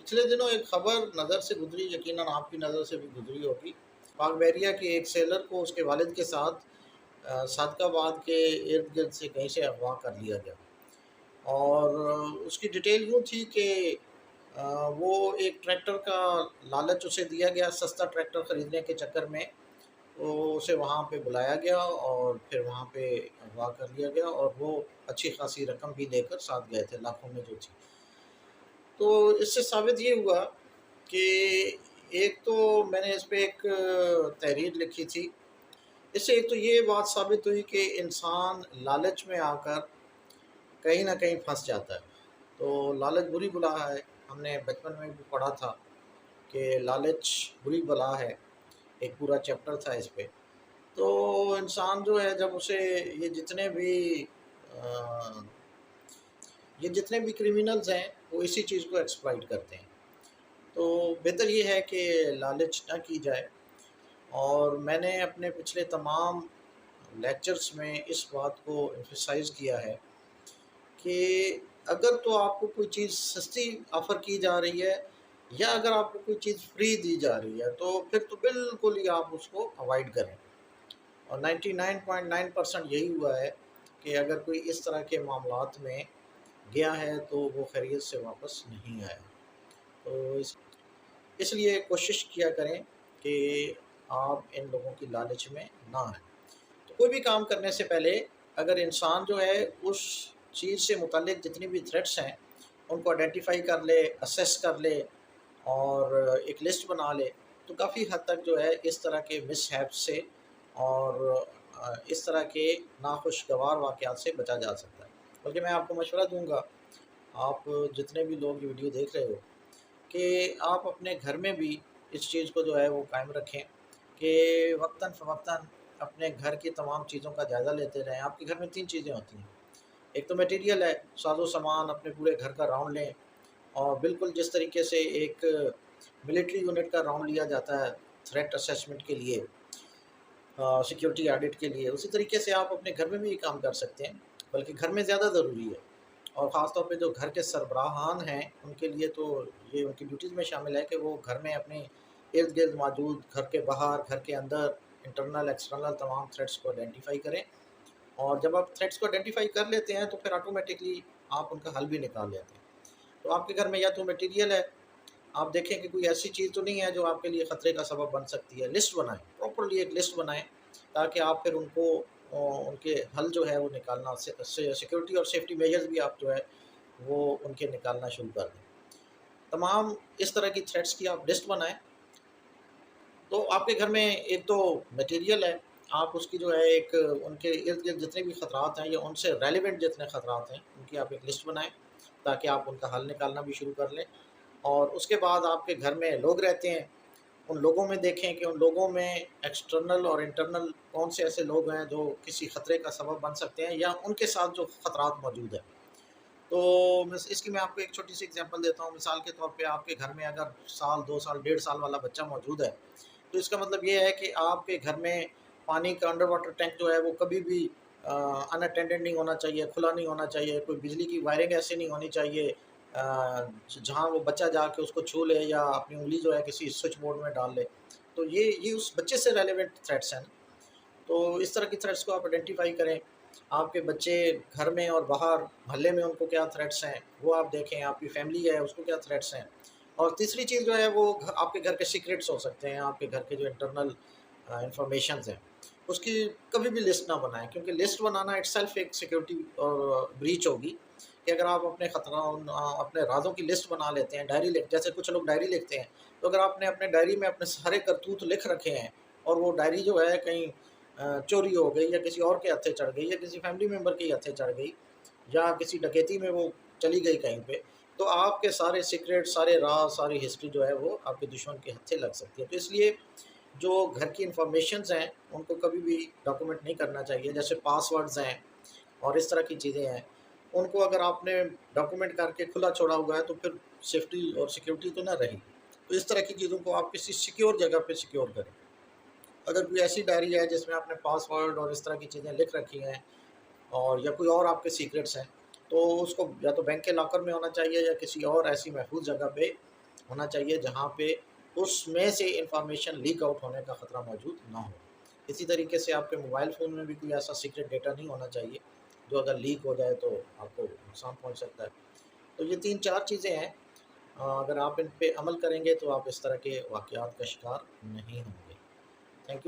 पिछले दिनों एक खबर नज़र से गुजरी, यकीनन आपकी नज़र से भी गुजरी होगी। पाक बहरिया के एक सेलर को उसके वालिद के साथ सादकाबाद के इर्द-गिर्द से कहीं से अगवा कर लिया गया। और उसकी डिटेल यूँ थी कि अ, वो एक ट्रैक्टर का लालच उसे दिया गया, सस्ता ट्रैक्टर खरीदने के चक्कर में तो उसे वहाँ पे बुलाया गया और फिर वहाँ पे अगवा कर लिया गया और वो अच्छी खासी रकम भी लेकर साथ गए थे, लाखों में जो थी। तो इससे साबित ये हुआ कि एक तो मैंने इस पे एक तहरीर लिखी थी। इससे एक तो ये बात साबित हुई कि इंसान लालच में आकर कहीं न कहीं फँस जाता है। तो लालच बुरी बला है, हमने बचपन में भी पढ़ा था कि लालच बुरी बला है, एक पूरा चैप्टर था इस पे। तो इंसान जो है जब उसे ये जितने भी अ, ये जितने भी क्रिमिनल्स हैं, वो इसी चीज़ को एक्सप्लॉइट करते हैं। तो बेहतर ये है कि लालच ना की जाए। और मैंने अपने पिछले तमाम लेक्चर्स में इस बात को एम्फसाइज़ किया है कि अगर तो आपको कोई चीज़ सस्ती ऑफ़र की जा रही है या अगर आपको कोई चीज़ फ्री दी जा रही है, तो फिर तो बिल्कुल ही आप उसको अवॉइड करें। और 99.9% यही हुआ है कि अगर कोई इस तरह के मामलात में गया है, तो वो खैरियत से वापस नहीं आया। तो इसलिए कोशिश किया करें कि आप इन लोगों की लालच में ना आएँ। तो कोई भी काम करने से पहले अगर इंसान जो है उस चीज़ से मुतल्लिक जितनी भी थ्रेट्स हैं, उनको आइडेंटिफ़ाई कर ले, असेस कर ले और एक लिस्ट बना ले, तो काफ़ी हद तक जो है इस तरह के मिसहैप्स से और इस तरह के नाखुशगवार वाक़यात से बचा जा सकता है। बल्कि मैं आपको मशवरा दूँगा, आप जितने भी लोग ये वीडियो देख रहे हो कि आप अपने घर में भी इस चीज़ को जो है वो कायम रखें कि वक़्तन-फ़वक़्तन अपने घर की तमाम चीज़ों का जायज़ा लेते रहें। आपके घर में 3 चीज़ें होती हैं, एक तो मटीरियल है, साज़ो-सामान अपने पूरे घर का राउंड लें और बिल्कुल जिस तरीके से एक मिलिट्री यूनिट का राउंड लिया जाता है थ्रेट असेसमेंट के लिए, सिक्योरिटी ऑडिट के लिए, उसी तरीके से आप अपने घर में भी ये काम कर सकते हैं, बल्कि घर में ज़्यादा ज़रूरी है। और ख़ास तौर पे जो घर के सरबराहान हैं, उनके लिए तो ये उनकी ड्यूटीज़ में शामिल है कि वो घर में अपने इर्द-गिर्द मौजूद, घर के बाहर, घर के अंदर, इंटरनल, एक्सटर्नल तमाम थ्रेट्स को आइडेंटिफ़ाई करें। और जब आप थ्रेट्स को आइडेंटिफ़ाई कर लेते हैं, तो फिर ऑटोमैटिकली आप उनका हल भी निकाल लेते हैं। तो आपके घर में या तो मटीरियल है, आप देखें कि कोई ऐसी चीज़ तो नहीं है जो आपके लिए ख़तरे का सबब बन सकती है। लिस्ट बनाएँ, प्रॉपर्ली एक लिस्ट बनाएँ, ताकि आप फिर उनको उनके हल जो है वो निकालना से सिक्योरिटी और सेफ्टी मेजर्स भी आप जो है वो उनके निकालना शुरू कर दें। तमाम इस तरह की थ्रेट्स की आप लिस्ट बनाएँ, तो आपके घर में एक तो मटेरियल है, आप उसकी जो है एक उनके इर्द-गिर्द जितने भी खतरात हैं या उनसे रेलेवेंट जितने खतरात हैं, उनकी आप एक लिस्ट बनाएँ, ताकि आप उनका हल निकालना भी शुरू कर लें। और उसके बाद आपके घर में लोग रहते हैं, उन लोगों में देखें कि उन लोगों में एक्सटर्नल और इंटरनल कौन से ऐसे लोग हैं जो किसी खतरे का सबब बन सकते हैं या उनके साथ जो खतरात मौजूद हैं। तो मिस इसकी मैं आपको एक छोटी-सी एग्ज़ाम्पल देता हूँ। मिसाल के तौर पे आपके घर में अगर साल, 2 साल, डेढ़ साल वाला बच्चा मौजूद है, तो इसका मतलब ये है कि आपके घर में पानी का अंडर वाटर टैंक जो है वो कभी भी अनअटेंडेड नहीं होना चाहिए, खुला नहीं होना चाहिए, कोई बिजली की वायरिंग ऐसी नहीं होनी चाहिए जहाँ वो बच्चा जाके उसको छू ले या अपनी उँगली जो है किसी स्विच बोर्ड में डाल ले। तो ये उस बच्चे से रेलेवेंट थ्रेट्स हैं। तो इस तरह की थ्रेट्स को आप आइडेंटिफ़ाई करें। आपके बच्चे घर में और बाहर मोहल्ले में उनको क्या थ्रेट्स हैं, वो आप देखें, आपकी फैमिली है उसको क्या थ्रेट्स हैं। और तीसरी चीज़ जो है वो आपके घर के सीक्रेट्स हो सकते हैं, आपके घर के जो इंटरनल इन्फॉर्मेशंस हैं, उसकी कभी भी लिस्ट ना बनाएँ, क्योंकि लिस्ट बनाना इटसेल्फ एक सिक्योरिटी ब्रीच होगी कि अगर आप अपने अपने राज़ों की लिस्ट बना लेते हैं, डायरी लिख जैसे कुछ लोग डायरी लिखते हैं, तो अगर आपने अपने डायरी में अपने सारे करतूत लिख रखे हैं और वो डायरी जो है कहीं चोरी हो गई या किसी और के हत्थे चढ़ गई या किसी फैमिली मेंबर के हत्थे चढ़ गई या किसी डकैती में वो चली गई कहीं पे, तो आपके सारे सीक्रेट, सारे राज, सारी हिस्ट्री जो है वो आपके दुश्मन के हत्थे लग सकती है। तो इसलिए जो घर की इन्फॉर्मेशंस हैं, उनको कभी भी डॉक्यूमेंट नहीं करना चाहिए। जैसे पासवर्ड्स हैं और इस तरह की चीज़ें हैं, उनको अगर आपने डॉक्यूमेंट करके खुला छोड़ा हुआ है, तो फिर सेफ्टी और सिक्योरिटी तो ना रही। तो इस तरह की चीज़ों को आप किसी सिक्योर जगह पे सिक्योर करें। अगर कोई ऐसी डायरी है जिसमें आपने पासवर्ड और इस तरह की चीज़ें लिख रखी हैं और या कोई और आपके सीक्रेट्स हैं, तो उसको या तो बैंक के लॉकर में होना चाहिए या किसी और ऐसी महफूज़ जगह पे ہونا چاہیے جہاں پہ اس میں سے انفارمیشن لیک آؤٹ ہونے کا خطرہ موجود نہ ہو۔ اسی طریقے سے آپ کے موبائل فون میں بھی کوئی ایسا سیکرٹ ڈیٹا نہیں ہونا چاہیے جو اگر لیک ہو جائے تو آپ کو نقصان پہنچ سکتا ہے۔ تو یہ 3-4 چیزیں ہیں، اگر آپ ان پہ عمل کریں گے تو آپ اس طرح کے واقعات کا شکار نہیں ہوں گے۔ Thank you.